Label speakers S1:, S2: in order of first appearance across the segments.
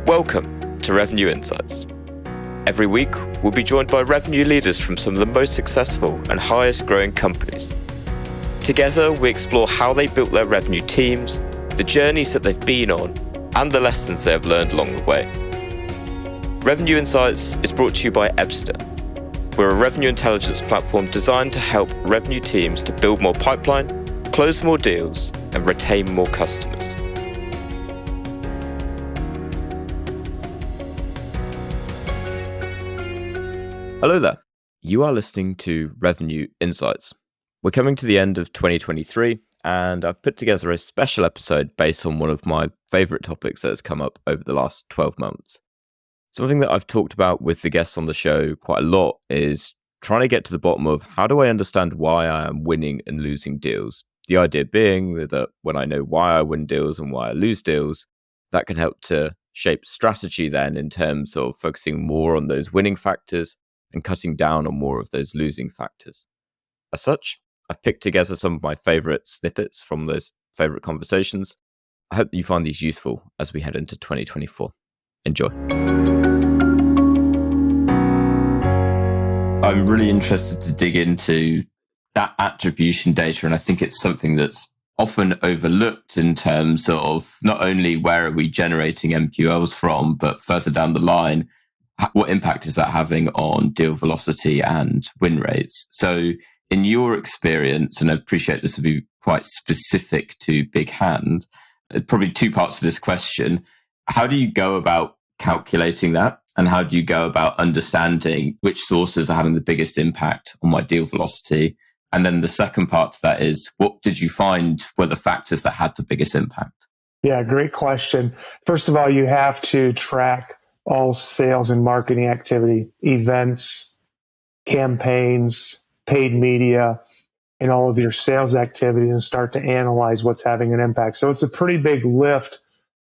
S1: Welcome to Revenue Insights. Every week, we'll be joined by revenue leaders from some of the most successful and highest growing companies. Together, we explore how they built their revenue teams, the journeys that they've been on, and the lessons they have learned along the way. Revenue Insights is brought to you by Ebster. We're a revenue intelligence platform designed to help revenue teams to build more pipeline, close more deals, and retain more customers. Hello there. You are listening to Revenue Insights. We're coming to the end of 2023, and I've put together a special episode based on one of my favorite topics that has come up over the last 12 months. Something that I've talked about with the guests on the show quite a lot is trying to get to the bottom of how do I understand why I am winning and losing deals. The idea being that when I know why I win deals and why I lose deals, that can help to shape strategy then in terms of focusing more on those winning factors and cutting down on more of those losing factors. As such, I've picked together some of my favorite snippets from those favorite conversations. I hope that you find these useful as we head into 2024. Enjoy. I'm really interested to dig into that attribution data, and I think it's something that's often overlooked in terms of not only where are we generating MQLs from, but further down the line, what impact is that having on deal velocity and win rates? So in your experience, and I appreciate this will be quite specific to Big Hand, probably two parts to this question. How do you go about calculating that? And how do you go about understanding which sources are having the biggest impact on my deal velocity? And then the second part to that is, what did you find were the factors that had the biggest impact?
S2: Yeah, great question. First of all, you have to track all sales and marketing activity, events, campaigns, paid media, and all of your sales activities and start to analyze what's having an impact. So it's a pretty big lift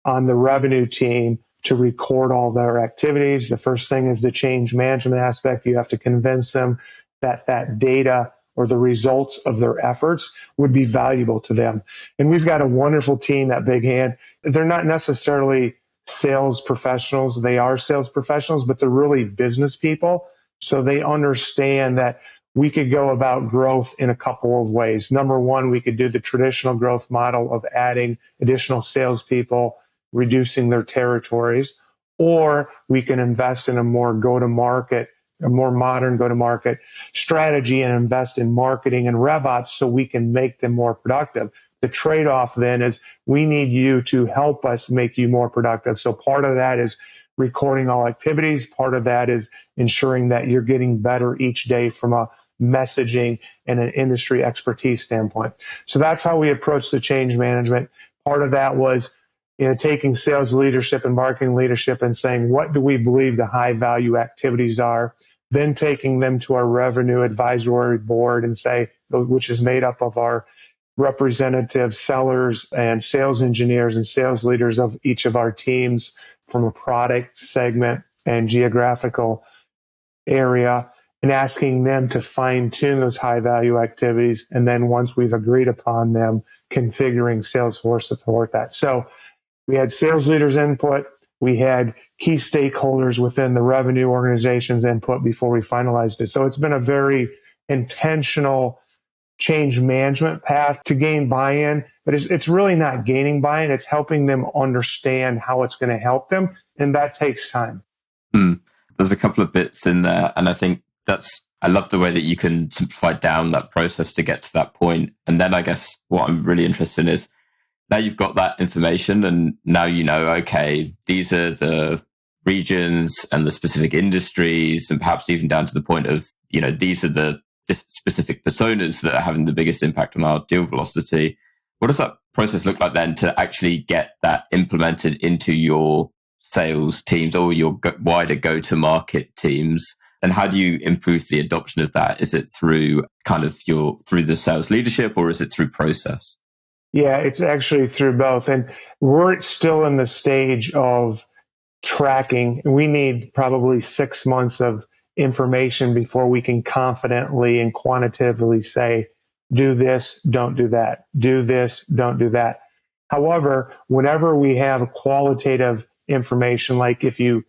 S2: on the revenue team to record all their activities. The first thing is the change management aspect. You have to convince them that that data or the results of their efforts would be valuable to them. And we've got a wonderful team at Big Hand. They're not necessarily sales professionals. They are sales professionals, but they're really business people. So they understand that we could go about growth in a couple of ways. Number one, we could do the traditional growth model of adding additional salespeople, reducing their territories, or we can invest in a more modern go-to-market strategy and invest in marketing and rev ops so we can make them more productive. The trade-off then is we need you to help us make you more productive. So part of that is recording all activities. Part of that is ensuring that you're getting better each day from a messaging and an industry expertise standpoint. So that's how we approach the change management. Part of that was taking sales leadership and marketing leadership and saying, what do we believe the high value activities are? Then taking them to our revenue advisory board and say, which is made up of our representative sellers and sales engineers and sales leaders of each of our teams from a product segment and geographical area, and asking them to fine tune those high value activities. And then once we've agreed upon them, configuring Salesforce to support that. So we had sales leaders input. We had key stakeholders within the revenue organization's input before we finalized it. So it's been a very intentional change management path to gain buy-in, but it's really not gaining buy-in. It's helping them understand how it's going to help them. And that takes time.
S1: There's a couple of bits in there. And I think I love the way that you can simplify down that process to get to that point. And then I guess what I'm really interested in is now you've got that information and now you know, okay, these are the regions and the specific industries and perhaps even down to the point of, these are the specific personas that are having the biggest impact on our deal velocity. What does that process look like then to actually get that implemented into your sales teams or your wider go-to-market teams? And how do you improve the adoption of that? Is it through through the sales leadership or is it through process?
S2: Yeah, it's actually through both. And we're still in the stage of tracking. We need probably 6 months of information before we can confidently and quantitatively say, do this, don't do that. Do this, don't do that. However, whenever we have qualitative information, like if you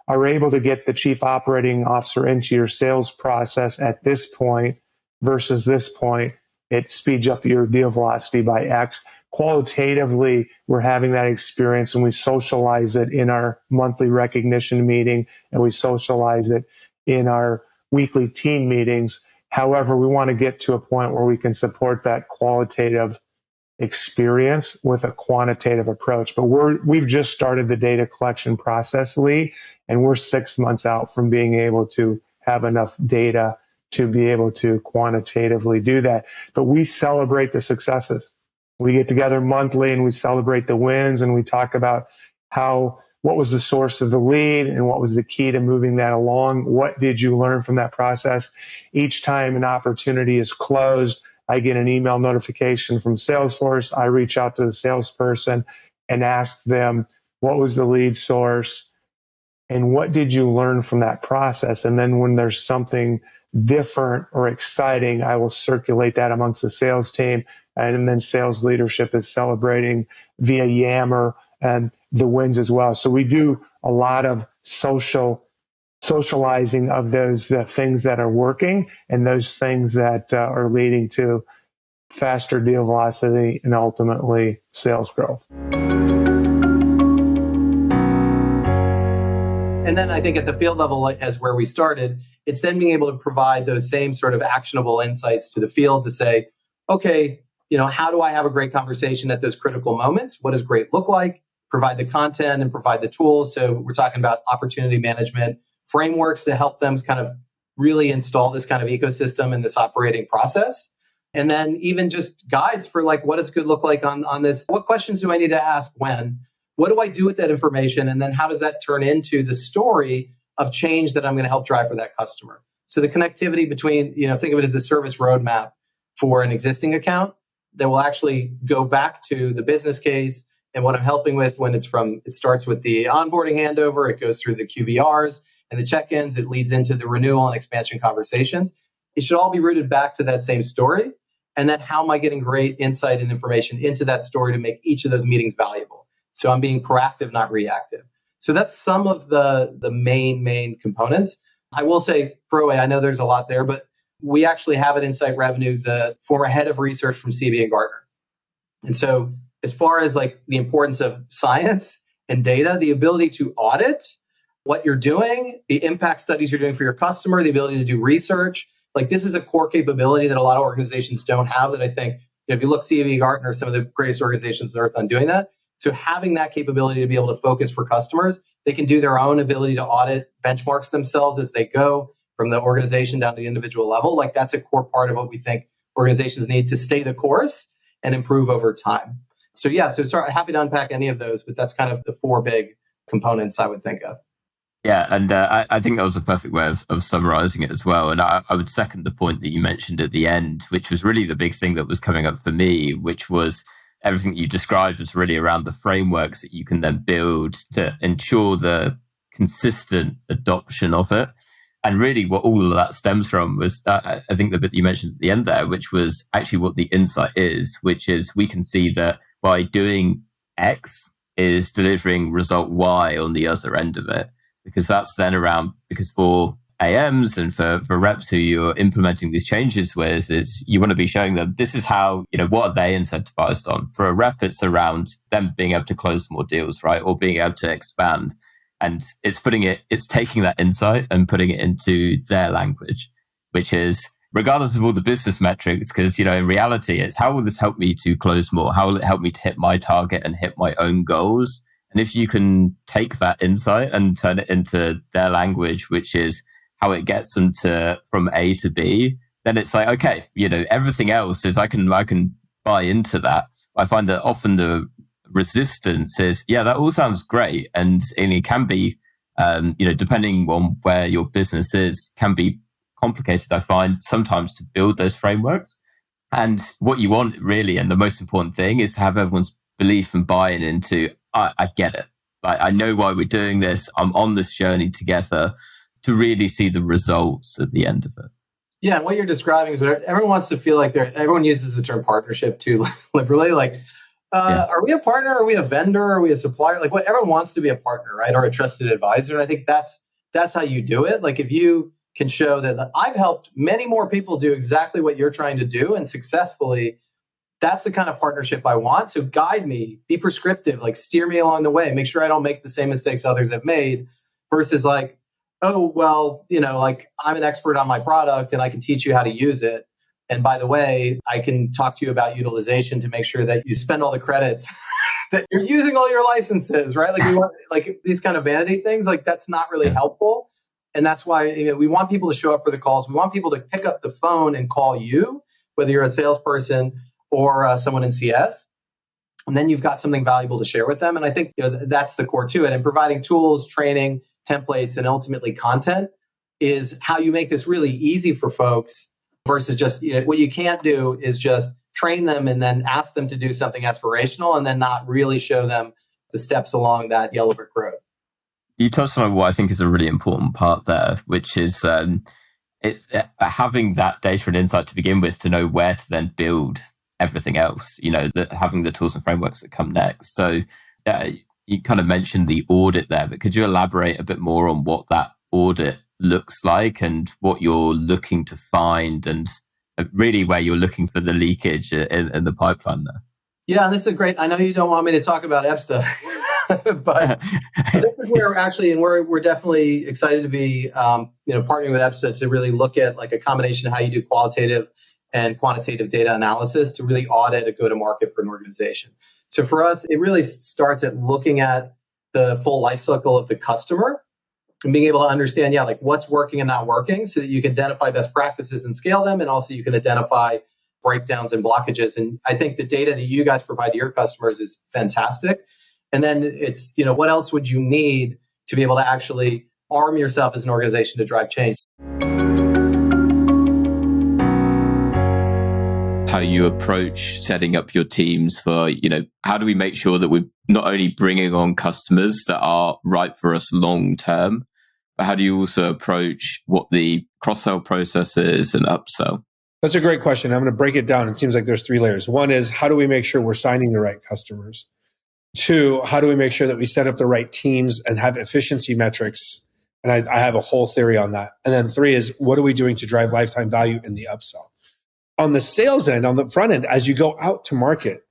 S2: are able to get the chief operating officer into your sales process at this point versus this point, it speeds up your deal velocity by X. Qualitatively, we're having that experience and we socialize it in our monthly recognition meeting and we socialize it in our weekly team meetings. However, we want to get to a point where we can support that qualitative experience with a quantitative approach. But we've just started the data collection process, Lee, and we're 6 months out from being able to have enough data to be able to quantitatively do that. But we celebrate the successes. We get together monthly and we celebrate the wins and we talk about what was the source of the lead and what was the key to moving that along. What did you learn from that process? Each time an opportunity is closed, I get an email notification from Salesforce. I reach out to the salesperson and ask them, what was the lead source and what did you learn from that process? And then when there's something different or exciting, I will circulate that amongst the sales team. And then sales leadership is celebrating via Yammer and the wins as well. So we do a lot of socializing of those things that are working and those things that are leading to faster deal velocity and ultimately sales growth.
S3: And then I think at the field level, as where we started, it's then being able to provide those same sort of actionable insights to the field to say, okay, how do I have a great conversation at those critical moments? What does great look like? Provide the content and provide the tools. So we're talking about opportunity management frameworks to help them kind of really install this kind of ecosystem in this operating process. And then even just guides for like, what does good look like on this? What questions do I need to ask when? What do I do with that information? And then how does that turn into the story of change that I'm going to help drive for that customer? So the connectivity between, think of it as a service roadmap for an existing account that will actually go back to the business case and what I'm helping with when it starts with the onboarding handover, it goes through the QBRs and the check-ins, it leads into the renewal and expansion conversations. It should all be rooted back to that same story. And then how am I getting great insight and information into that story to make each of those meetings valuable? So I'm being proactive, not reactive. So that's some of the main components. I will say, Pro, I know there's a lot there, but we actually have at Insight Revenue the former head of research from CB and Gartner. And so as far as like the importance of science and data, the ability to audit what you're doing, the impact studies you're doing for your customer, the ability to do research, like this is a core capability that a lot of organizations don't have that I think, if you look CB, Gartner, some of the greatest organizations on earth on doing that. So having that capability to be able to focus for customers, they can do their own ability to audit benchmarks themselves as they go from the organization down to the individual level. Like that's a core part of what we think organizations need to stay the course and improve over time. So sorry, happy to unpack any of those, but that's kind of the four big components I would think of.
S1: Yeah, and I think that was a perfect way of summarizing it as well. And I would second the point that you mentioned at the end, which was really the big thing that was coming up for me, which was everything that you described was really around the frameworks that you can then build to ensure the consistent adoption of it. And really what all of that stems from was, I think the bit that you mentioned at the end there, which was actually what the insight is, which is we can see that by doing X is delivering result Y on the other end of it. Because that's then around, because for AMs and for reps who you're implementing these changes with, is you want to be showing them this is how, what are they incentivized on? For a rep, it's around them being able to close more deals, right? Or being able to expand. And it's taking that insight and putting it into their language, which is regardless of all the business metrics, because, in reality, it's how will this help me to close more? How will it help me to hit my target and hit my own goals? And if you can take that insight and turn it into their language, which is how it gets them from A to B, then it's like, okay, everything else is I can buy into that. I find that often the resistance is, yeah, that all sounds great. And it can be, depending on where your business is, can be complicated, I find, sometimes to build those frameworks. And what you want really, and the most important thing, is to have everyone's belief and buy-in into, I get it. Like, I know why we're doing this. I'm on this journey together to really see the results at the end of it.
S3: Yeah, and what you're describing is what everyone wants to feel like everyone uses the term partnership too liberally. Like, are we a partner? Are we a vendor? Are we a supplier? Like, what everyone wants to be a partner, right? Or a trusted advisor. And I think that's how you do it. Like, if you can show that I've helped many more people do exactly what you're trying to do and successfully, that's the kind of partnership I want. So guide me, be prescriptive, like steer me along the way, make sure I don't make the same mistakes others have made versus like, oh, well, like I'm an expert on my product and I can teach you how to use it. And by the way, I can talk to you about utilization to make sure that you spend all the credits, that you're using all your licenses, right? Like we want like these kind of vanity things, like that's not really helpful. And that's why we want people to show up for the calls. We want people to pick up the phone and call you, whether you're a salesperson or someone in CS. And then you've got something valuable to share with them. And I think that's the core to it. And providing tools, training, templates, and ultimately content is how you make this really easy for folks versus just what you can't do is just train them and then ask them to do something aspirational and then not really show them the steps along that yellow brick road.
S1: You touched on what I think is a really important part there, which is it's having that data and insight to begin with to know where to then build everything else, having the tools and frameworks that come next. So you kind of mentioned the audit there, but could you elaborate a bit more on what that audit looks like and what you're looking to find and really where you're looking for the leakage in the pipeline there?
S3: Yeah, this is great. I know you don't want me to talk about EBSTA, but this is where actually, and we're definitely excited to be, partnering with EBSTA to really look at like a combination of how you do qualitative and quantitative data analysis to really audit a go-to-market for an organization. So for us, it really starts at looking at the full life cycle of the customer and being able to understand, like what's working and not working so that you can identify best practices and scale them. And also you can identify breakdowns and blockages. And I think the data that you guys provide to your customers is fantastic. And then it's, what else would you need to be able to actually arm yourself as an organization to drive change?
S1: How you approach setting up your teams for, how do we make sure that we're not only bringing on customers that are right for us long term, but how do you also approach what the cross-sell process is and upsell?
S4: That's a great question. I'm going to break it down. It seems like there's three layers. One is how do we make sure we're signing the right customers? Two, how do we make sure that we set up the right teams and have efficiency metrics? And I have a whole theory on that. And then three is what are we doing to drive lifetime value in the upsell? On the sales end, on the front end, as you go out to market,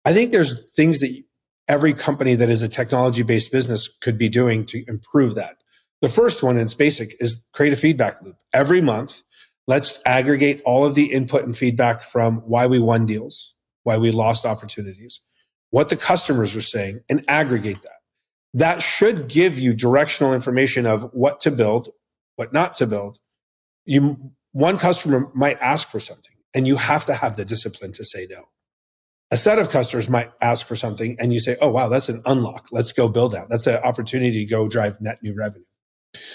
S4: I think there's things that every company that is a technology-based business could be doing to improve that. The first one, and it's basic, is create a feedback loop. Every month, let's aggregate all of the input and feedback from why we won deals, why we lost opportunities, what the customers are saying, and aggregate that. That should give you directional information of what to build, what not to build. One customer might ask for something, and you have to have the discipline to say no. A set of customers might ask for something, and you say, oh, wow, that's an unlock. Let's go build that. That's an opportunity to go drive net new revenue.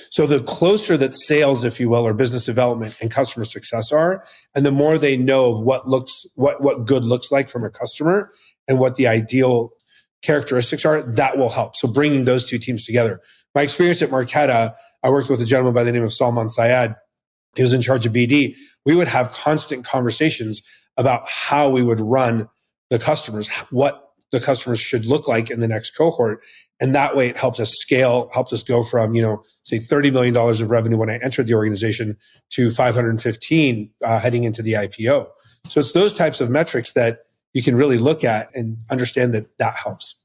S4: So the closer that sales, if you will, or business development and customer success are, and the more they know of what good looks like from a customer and what the ideal characteristics are, that will help. So bringing those two teams together. My experience at Marqeta, I worked with a gentleman by the name of Salman Syed. He was in charge of BD. We would have constant conversations about how we would run the customers, what the customers should look like in the next cohort. And that way it helped us scale, helped us go from, say $30 million of revenue when I entered the organization to 515 heading into the IPO. So it's those types of metrics that you can really look at and understand that helps.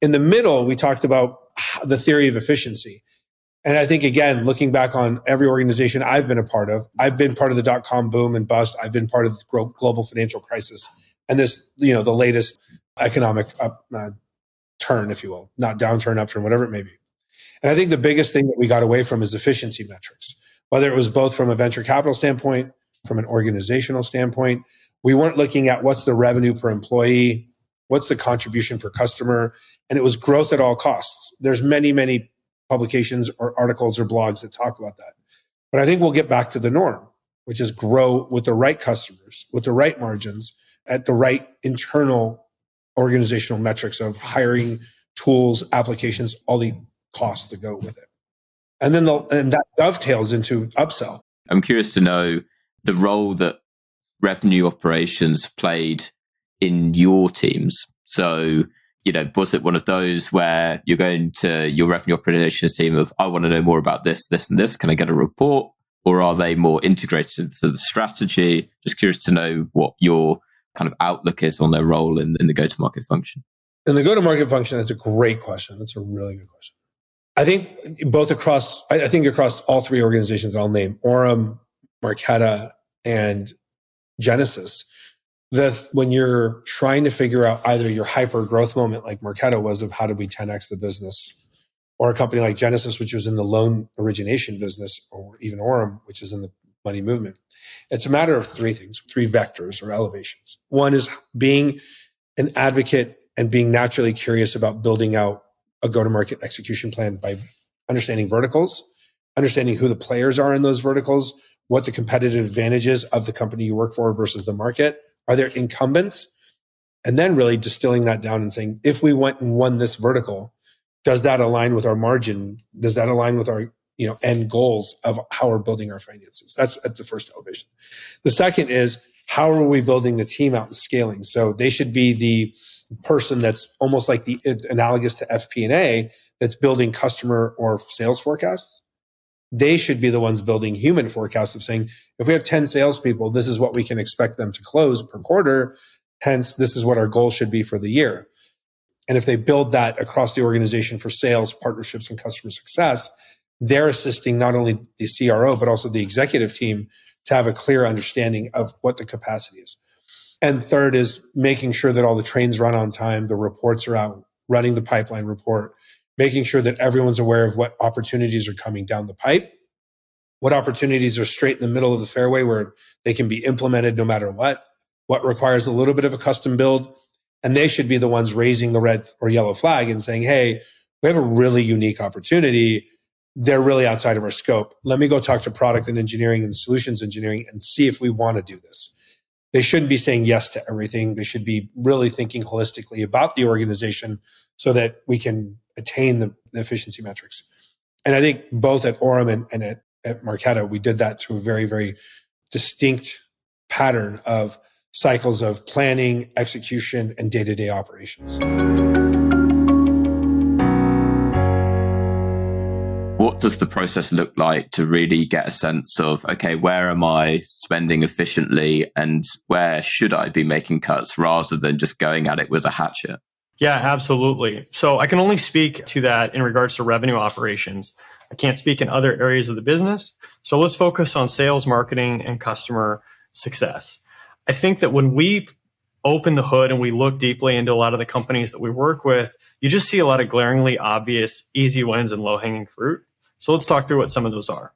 S4: In the middle, we talked about the theory of efficiency. And I think, again, looking back on every organization I've been a part of, I've been part of the dot-com boom and bust. I've been part of the global financial crisis and this, the latest economic turn, if you will, not downturn, upturn, whatever it may be. And I think the biggest thing that we got away from is efficiency metrics, whether it was both from a venture capital standpoint, from an organizational standpoint. We weren't looking at what's the revenue per employee, what's the contribution per customer, and it was growth at all costs. There's many publications or articles or blogs that talk about that. But I think we'll get back to the norm, which is grow with the right customers, with the right margins, at the right internal organizational metrics of hiring, tools, applications, all the costs that go with it. And then and that dovetails into upsell.
S1: I'm curious to know the role that revenue operations played in your teams. So, was it one of those where you're going to your revenue operations team of, I want to know more about this, this, and this. Can I get a report? Or are they more integrated to the strategy? Just curious to know what your kind of outlook is on their role in the go-to-market function.
S4: In the go-to-market function, that's a great question. That's a really good question. I think across all three organizations that I'll name, Orem, Marqeta, and Genesis, when you're trying to figure out either your hyper growth moment like Marqeta was of how did we 10x the business, or a company like Genesis, which was in the loan origination business, or even Orem, which is in the money movement. It's a matter of three things, three vectors or elevations. One is being an advocate and being naturally curious about building out a go-to-market execution plan by understanding verticals, understanding who the players are in those verticals, what the competitive advantages of the company you work for versus the market. Are there incumbents? And then really distilling that down and saying, if we went and won this vertical, does that align with our margin? Does that align with our end goals of how we're building our finances? That's at the first elevation. The second is, how are we building the team out and scaling? So they should be the person that's almost like the analogous to FP&A that's building customer or sales forecasts. They should be the ones building human forecasts of saying, if we have 10 salespeople, this is what we can expect them to close per quarter. Hence, this is what our goal should be for the year. And if they build that across the organization for sales, partnerships, and customer success, they're assisting not only the CRO, but also the executive team to have a clear understanding of what the capacity is. And third is making sure that all the trains run on time, the reports are out, running the pipeline report, making sure that everyone's aware of what opportunities are coming down the pipe, what opportunities are straight in the middle of the fairway where they can be implemented no matter what requires a little bit of a custom build. And they should be the ones raising the red or yellow flag and saying, hey, we have a really unique opportunity. They're really outside of our scope. Let me go talk to product and engineering and solutions engineering and see if we want to do this. They shouldn't be saying yes to everything. They should be really thinking holistically about the organization so that we can attain the efficiency metrics. And I think both at Orem and at Marqeta, we did that through a very, very distinct pattern of cycles of planning, execution, and day-to-day operations.
S1: What does the process look like to really get a sense of, okay, where am I spending efficiently and where should I be making cuts rather than just going at it with a hatchet?
S5: Yeah, absolutely. So I can only speak to that in regards to revenue operations. I can't speak in other areas of the business. So let's focus on sales, marketing, and customer success. I think that when we open the hood and we look deeply into a lot of the companies that we work with, you just see a lot of glaringly obvious easy wins and low-hanging fruit. So let's talk through what some of those are.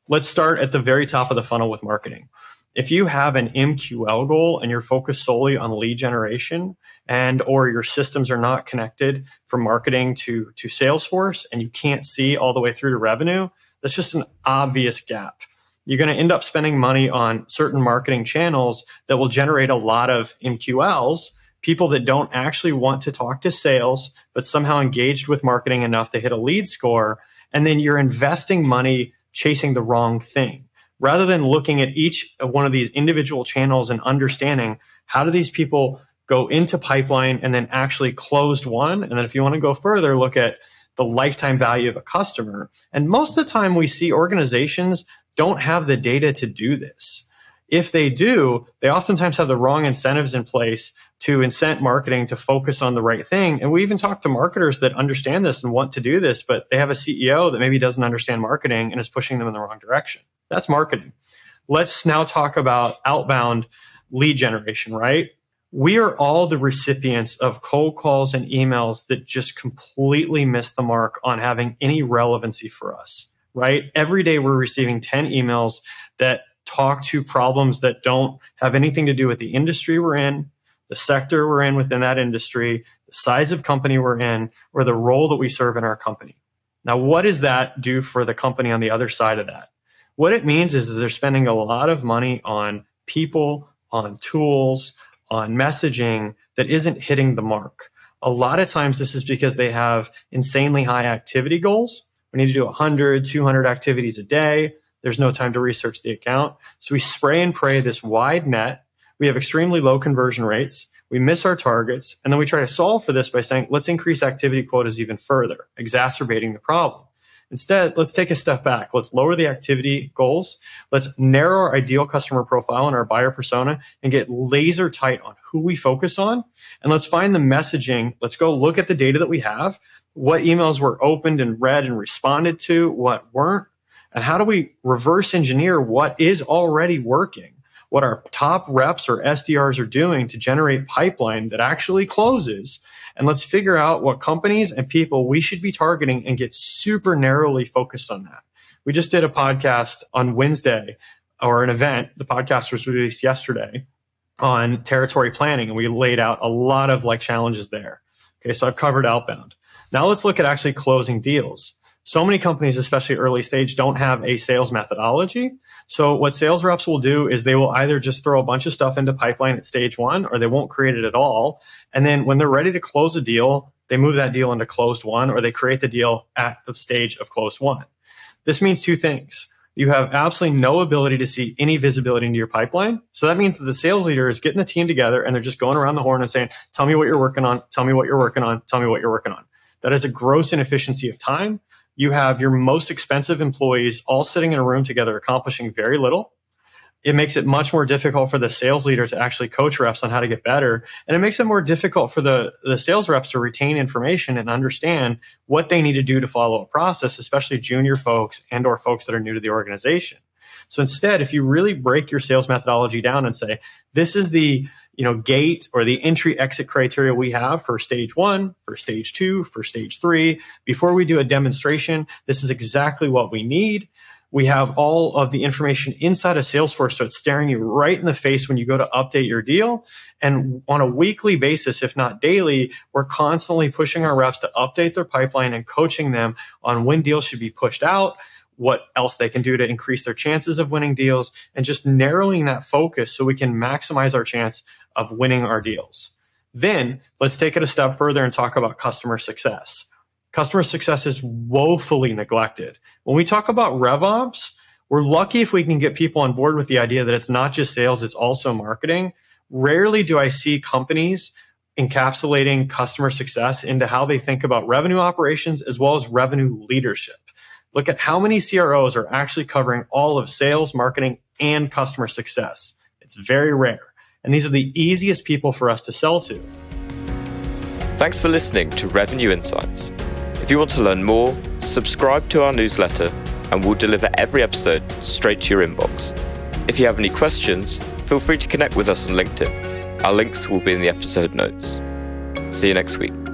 S5: Let's start at the very top of the funnel with marketing. If you have an MQL goal and you're focused solely on lead generation and or your systems are not connected from marketing to Salesforce and you can't see all the way through to revenue, that's just an obvious gap. You're going to end up spending money on certain marketing channels that will generate a lot of MQLs, people that don't actually want to talk to sales, but somehow engaged with marketing enough to hit a lead score. And then you're investing money chasing the wrong thing. Rather than looking at each one of these individual channels and understanding how do these people go into pipeline and then actually closed one. And then if you want to go further, look at the lifetime value of a customer. And most of the time we see organizations don't have the data to do this. If they do, they oftentimes have the wrong incentives in place to incent marketing to focus on the right thing. And we even talk to marketers that understand this and want to do this, but they have a CEO that maybe doesn't understand marketing and is pushing them in the wrong direction. That's marketing. Let's now talk about outbound lead generation, right? We are all the recipients of cold calls and emails that just completely miss the mark on having any relevancy for us, right? Every day we're receiving 10 emails that talk to problems that don't have anything to do with the industry we're in, the sector we're in within that industry, the size of company we're in, or the role that we serve in our company. Now, what does that do for the company on the other side of that? What it means is they're spending a lot of money on people, on tools, on messaging that isn't hitting the mark. A lot of times this is because they have insanely high activity goals. We need to do 100, 200 activities a day. There's no time to research the account. So we spray and pray this wide net. We have extremely low conversion rates. We miss our targets. And then we try to solve for this by saying, let's increase activity quotas even further, exacerbating the problem. Instead, let's take a step back. Let's lower the activity goals. Let's narrow our ideal customer profile and our buyer persona and get laser tight on who we focus on. And let's find the messaging. Let's go look at the data that we have, what emails were opened and read and responded to, what weren't, and how do we reverse engineer what is already working, what our top reps or SDRs are doing to generate pipeline that actually closes. And let's figure out what companies and people we should be targeting and get super narrowly focused on that. We just did a podcast on Wednesday, or an event. The podcast was released yesterday on territory planning, and we laid out a lot of challenges there. Okay, so I've covered outbound. Now let's look at actually closing deals. So many companies, especially early stage, don't have a sales methodology. So what sales reps will do is they will either just throw a bunch of stuff into pipeline at stage one, or they won't create it at all. And then when they're ready to close a deal, they move that deal into closed one, or they create the deal at the stage of closed one. This means two things. You have absolutely no ability to see any visibility into your pipeline. So that means that the sales leader is getting the team together and they're just going around the horn and saying, tell me what you're working on, tell me what you're working on, tell me what you're working on. That is a gross inefficiency of time. You have your most expensive employees all sitting in a room together, accomplishing very little. It makes it much more difficult for the sales leader to actually coach reps on how to get better. And it makes it more difficult for the sales reps to retain information and understand what they need to do to follow a process, especially junior folks and or folks that are new to the organization. So instead, if you really break your sales methodology down and say, this is the gate or the entry exit criteria we have for stage one, for stage two, for stage three. Before we do a demonstration, this is exactly what we need. We have all of the information inside of Salesforce, so it's staring you right in the face when you go to update your deal. And on a weekly basis, if not daily, we're constantly pushing our reps to update their pipeline and coaching them on when deals should be pushed out, what else they can do to increase their chances of winning deals, and just narrowing that focus so we can maximize our chance of winning our deals. Then let's take it a step further and talk about customer success. Customer success is woefully neglected. When we talk about RevOps, we're lucky if we can get people on board with the idea that it's not just sales, it's also marketing. Rarely do I see companies encapsulating customer success into how they think about revenue operations as well as revenue leadership. Look at how many CROs are actually covering all of sales, marketing, and customer success. It's very rare. And these are the easiest people for us to sell to.
S1: Thanks for listening to Revenue Insights. If you want to learn more, subscribe to our newsletter and we'll deliver every episode straight to your inbox. If you have any questions, feel free to connect with us on LinkedIn. Our links will be in the episode notes. See you next week.